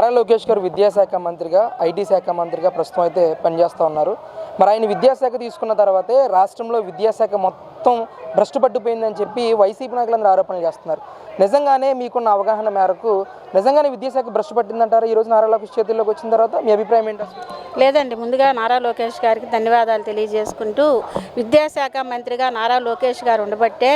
నారా లోకేష్ గారు విద్యాశాఖ మంత్రిగా, ఐటీ శాఖ మంత్రిగా ప్రస్తుతం అయితే పనిచేస్తూ ఉన్నారు. మరి ఆయన విద్యాశాఖ తీసుకున్న తర్వాతే రాష్ట్రంలో విద్యాశాఖ మొత్తం భ్రష్టు పట్టిపోయిందని చెప్పి వైసీపీ నాయకులందరూ ఆరోపణలు చేస్తున్నారు. నిజంగానే మీకున్న అవగాహన మేరకు నిజంగానే విద్యాశాఖ భ్రష్టు పట్టిందంటారా? ఈరోజు నారా లోకేష్ చేతుల్లోకి వచ్చిన తర్వాత మీ అభిప్రాయం ఏంటి? లేదండి, ముందుగా నారా లోకేష్ గారికి ధన్యవాదాలు తెలియజేసుకుంటూ, విద్యాశాఖ మంత్రిగా నారా లోకేష్ గారు ఉండబట్టే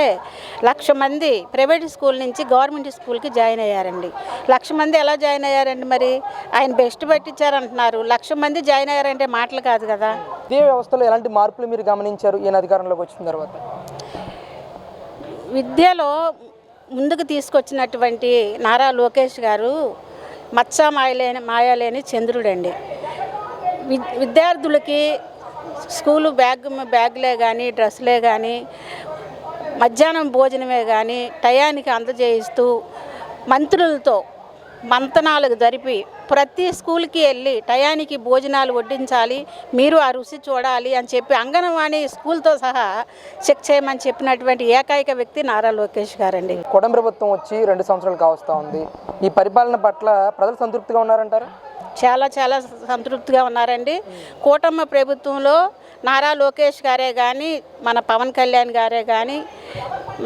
1,00,000 మంది ప్రైవేట్ స్కూల్ నుంచి గవర్నమెంట్ స్కూల్కి జాయిన్ అయ్యారండి. 1,00,000 మంది ఎలా జాయిన్ అయ్యారండి? మరి ఆయన బెస్ట్ పట్టించారంటున్నారు. 1,00,000 మంది జాయిన్ అయ్యారంటే మాటలు కాదు కదా. విద్యా వ్యవస్థలో ఎలాంటి మార్పులు మీరు గమనించారు ఈయన అధికారంలోకి వచ్చిన తర్వాత? విద్యలో ముందుకు తీసుకొచ్చినటువంటి నారా లోకేష్ గారు మచ్చా మాయలేని చంద్రుడండి. విద్యార్థులకి స్కూలు బ్యాగులే కానీ, డ్రెస్సులే కానీ, మధ్యాహ్నం భోజనమే కానీ టయానికి అందజేయిస్తూ మంత్రులతో మంతనాలకు జరిపి ప్రతి స్కూల్కి వెళ్ళి టయానికి భోజనాలు వడ్డించాలి, మీరు ఆ రుచి చూడాలి అని చెప్పి అంగన్వాడీ స్కూల్తో సహా చెక్ చేయమని చెప్పినటువంటి ఏకైక వ్యక్తి నారా లోకేష్ గారండి. కూటమి ప్రభుత్వం వచ్చి 2 సంవత్సరాలు కావస్తూ ఉంది. ఈ పరిపాలన పట్ల ప్రజలు సంతృప్తిగా ఉన్నారంటారా? చాలా చాలా సంతృప్తిగా ఉన్నారండి. కూటమి ప్రభుత్వంలో నారా లోకేష్ గారే కానీ, మన పవన్ కళ్యాణ్ గారే కానీ,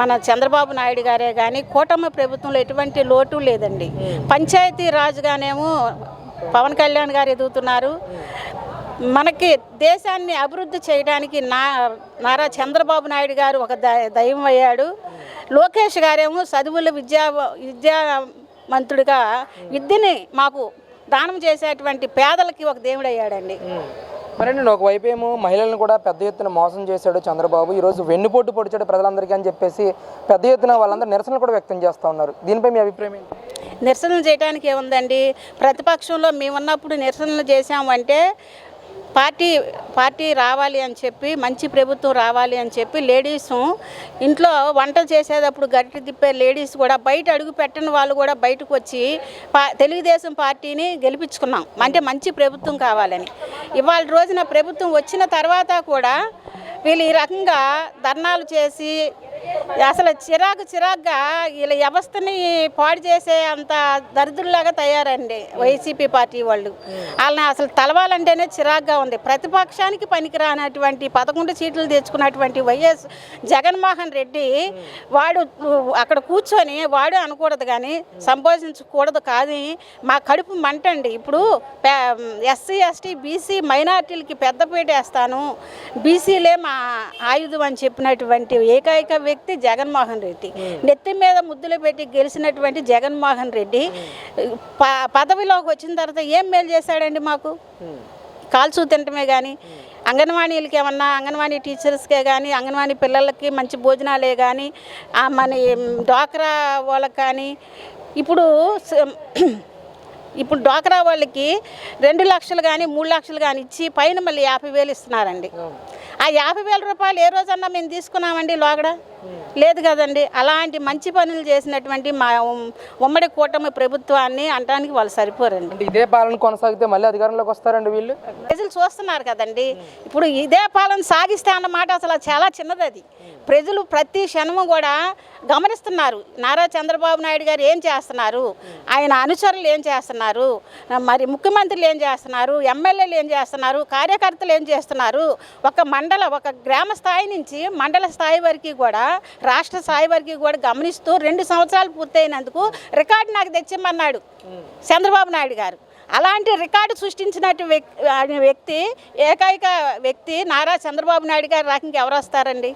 మన చంద్రబాబు నాయుడు గారే కానీ కూటమి ప్రభుత్వంలో ఎటువంటి లోటు లేదండి. పంచాయతీ రాజుగానేమో పవన్ కళ్యాణ్ గారు ఎదుగుతున్నారు. మనకి దేశాన్ని అభివృద్ధి చేయడానికి నారా చంద్రబాబు నాయుడు గారు ఒక దైవం అయ్యాడు. లోకేష్ గారేమో చదువుల విద్యా మంత్రుడిగా విద్యని మాకు దానం చేసేటువంటి పేదలకి ఒక దేవుడు అయ్యాడండి. మరండి, ఒకవైపు ఏమో మహిళలను కూడా పెద్ద ఎత్తున మోసం చేశాడు చంద్రబాబు. ఈరోజు వెన్నుపోటు పొడిచాడు ప్రజలందరికీ అని చెప్పేసి పెద్ద ఎత్తున వాళ్ళందరూ నిరసనలు కూడా వ్యక్తం చేస్తూ ఉన్నారు. దీనిపై మీ అభిప్రాయం ఏంటి? నిరసనలు చేయడానికి ఏముందండి, ప్రతిపక్షంలో మేమున్నప్పుడు నిరసనలు చేసామంటే పార్టీ రావాలి అని చెప్పి, మంచి ప్రభుత్వం రావాలి అని చెప్పి లేడీసు ఇంట్లో వంట చేసేటప్పుడు గట్టి తిప్పే లేడీస్ కూడా, బయట అడుగు పెట్టని వాళ్ళు కూడా బయటకు వచ్చి తెలుగుదేశం పార్టీని గెలిపించుకున్నాం. అంటే మంచి ప్రభుత్వం కావాలని. ఇవాళ రోజున ప్రభుత్వం వచ్చిన తర్వాత కూడా వీళ్ళు ఈ రకంగా ధర్నాలు చేసి అసలు చిరాకుగా వీళ్ళ వ్యవస్థని పాడు చేసే అంత దరిద్రులాగా తయారండి వైసీపీ పార్టీ వాళ్ళు. వాళ్ళని అసలు తలవాలంటేనే చిరాకుగా ఉంది. ప్రతిపక్షానికి పనికిరానటువంటి 11 సీట్లు తెచ్చుకున్నటువంటి వైఎస్ జగన్మోహన్ రెడ్డి వాడు అక్కడ కూర్చొని వాడు అనకూడదు కానీ సంబోధించకూడదు కానీ మా కడుపు మంటండి. ఇప్పుడు ఎస్సీ ఎస్టీ బీసీ మైనార్టీలకి పెద్దపీట వేస్తాను, బీసీలే మా ఆయుధం అని చెప్పినటువంటి ఏకైక వ్యక్తి జగన్మోహన్ రెడ్డి. నెత్తి మీద ముద్దులు పెట్టి గెలిచినటువంటి జగన్మోహన్ రెడ్డి పదవిలోకి వచ్చిన తర్వాత ఏం మేలు చేశాడండి మాకు? కాల్చూ తినటమే కానీ, అంగన్వాడీలకి ఏమన్నా అంగన్వాడీ టీచర్స్కే కానీ, అంగన్వాడీ పిల్లలకి మంచి భోజనాలే కానీ, మన డ్వాక్రా వాళ్ళకి కానీ, ఇప్పుడు డ్వాక్రా వాళ్ళకి 2 లక్షలు కానీ 3 లక్షలు కానీ ఇచ్చి పైన మళ్ళీ 50,000 ఇస్తున్నారండి. ఆ 50,000 రూపాయలు ఏ రోజన్నా మేము తీసుకున్నామండి లోగడ? లేదు కదండి. అలాంటి మంచి పనులు చేసినటువంటి మా ఉమ్మడి కూటమి ప్రభుత్వాన్ని అంటానికి వాళ్ళు సరిపోరండి. ఇదే పాలన కొనసాగితే మళ్ళీ అధికారంలోకి వస్తారండి వీళ్ళు? ప్రజలు చూస్తున్నారు కదండి. ఇప్పుడు ఇదే పాలన సాగిస్తే అన్నమాట అసలు చాలా చిన్నది. అది ప్రజలు ప్రతి క్షణము కూడా గమనిస్తున్నారు. నారా చంద్రబాబు నాయుడు గారు ఏం చేస్తున్నారు, ఆయన అనుచరులు ఏం చేస్తున్నారు, మరి ముఖ్యమంత్రులు ఏం చేస్తున్నారు, ఎమ్మెల్యేలు ఏం చేస్తున్నారు, కార్యకర్తలు ఏం చేస్తున్నారు. ఒక గ్రామ స్థాయి నుంచి మండల స్థాయి వరకు కూడా, రాష్ట్ర స్థాయి వరకు కూడా గమనిస్తూ 2 సంవత్సరాలు పూర్తయినందుకు రికార్డు నాకు తెచ్చిమన్నాడు చంద్రబాబు నాయుడు గారు. అలాంటి రికార్డు సృష్టించినట్టు వ్యక్తి ఏకైక వ్యక్తి నారా చంద్రబాబు నాయుడు గారు రాక ఇంకెవరు వస్తారండి?